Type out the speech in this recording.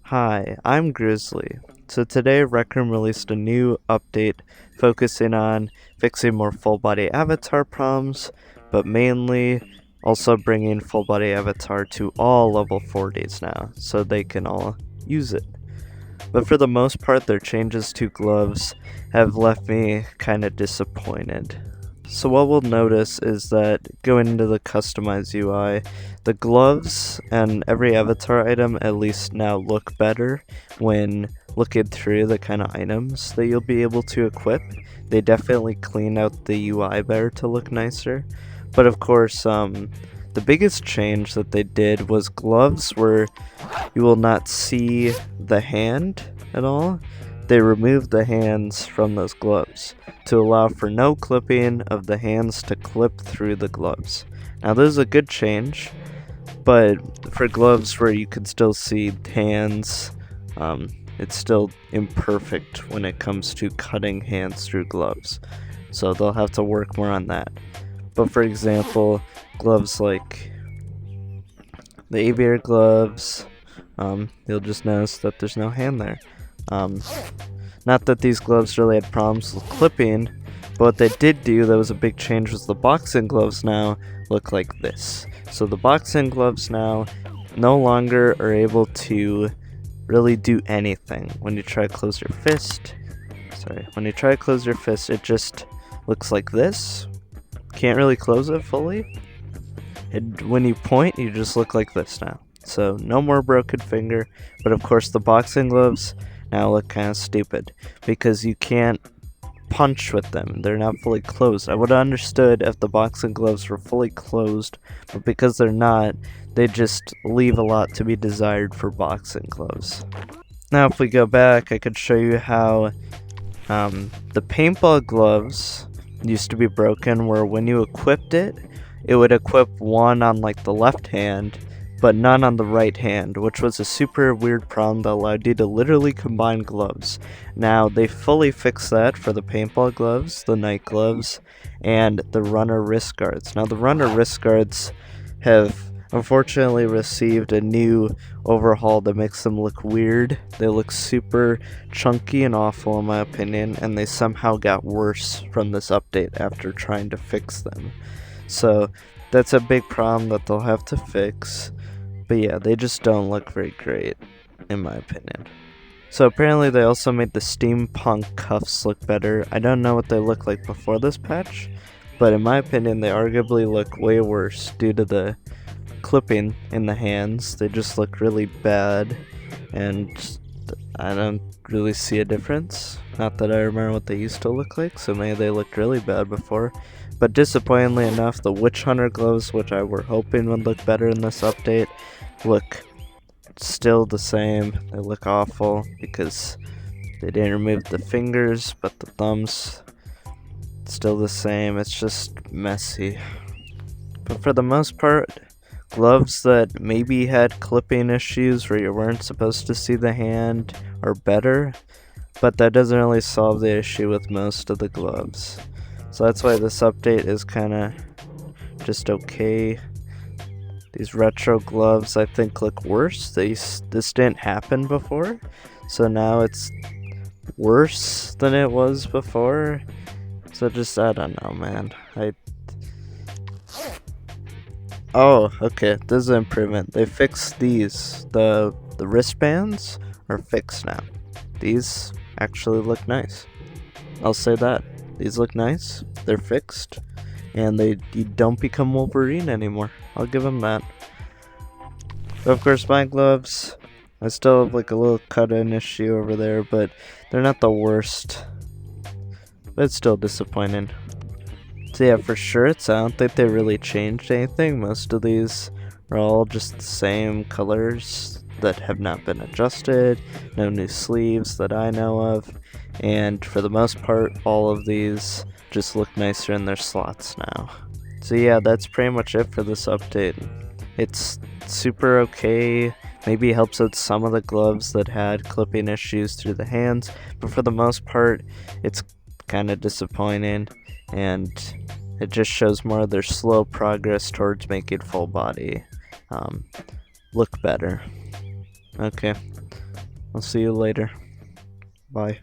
Hi, I'm Grizzly. So today Rec Room released a new update focusing on fixing more full body avatar problems, but mainly also bringing full body avatar to all level 40s now, so they can all use it. But for the most part, their changes to gloves have left me kinda disappointed. So what we'll notice is that going into the customized UI, the gloves and every avatar item at least now look better when looking through the kind of items that you'll be able to equip. They definitely clean out the UI better to look nicer. But of course, the biggest change that they did was gloves where you will not see the hand at all. They removed the hands from those gloves to allow for no clipping of the hands to clip through the gloves. Now this is a good change, but for gloves where you can still see hands, it's still imperfect when it comes to cutting hands through gloves. So they'll have to work more on that. But for example, gloves like the aviator gloves, you'll just notice that there's no hand there. Not that these gloves really had problems with clipping, but what they did do that was a big change was the boxing gloves now look like this. So the boxing gloves now no longer are able to really do anything. When you try to close your fist, it just looks like this. Can't really close it fully. And when you point, you just look like this now. So no more broken finger, but of course the boxing gloves now look kind of stupid because you can't punch with them. They're not fully closed. I would have understood if the boxing gloves were fully closed, but because they're not, they just leave a lot to be desired for boxing gloves. Now if we go back, I could show you how the paintball gloves used to be broken, where when you equipped it, it would equip one on like the left hand but none on the right hand, which was a super weird problem that allowed you to literally combine gloves. Now, they fully fixed that for the paintball gloves, the night gloves, and the runner wrist guards. Now, the runner wrist guards have unfortunately received a new overhaul that makes them look weird. They look super chunky and awful in my opinion, and they somehow got worse from this update after trying to fix them. So, that's a big problem that they'll have to fix. But yeah, they just don't look very great, in my opinion. So apparently they also made the steampunk cuffs look better. I don't know what they looked like before this patch, but in my opinion they arguably look way worse due to the clipping in the hands. They just look really bad, and I don't really see a difference. Not that I remember what they used to look like, so maybe they looked really bad before. But disappointingly enough, the Witch Hunter gloves, which I were hoping would look better in this update, look still the same. They look awful because they didn't remove the fingers, but the thumbs still the same. It's just messy. But for the most part, gloves that maybe had clipping issues where you weren't supposed to see the hand are better, but that doesn't really solve the issue with most of the gloves. So that's why this update is kind of just okay. These retro gloves I think look worse. This didn't happen before, so now it's worse than it was before. So just, I don't know, man. Oh, okay, this is an improvement. They fixed these. The wristbands are fixed now. These actually look nice. I'll say that. These look nice, they're fixed, and you don't become Wolverine anymore. I'll give them that. So of course my gloves, I still have like a little cut-in issue over there, but they're not the worst. But it's still disappointing. So yeah, for shirts, I don't think they really changed anything. Most of these are all just the same colors that have not been adjusted, no new sleeves that I know of, and for the most part all of these just look nicer in their slots now. So yeah, that's pretty much it for this update. It's super okay, maybe helps out some of the gloves that had clipping issues through the hands, but for the most part it's kind of disappointing, and it just shows more of their slow progress towards making full body look better. Okay, I'll see you later. Bye.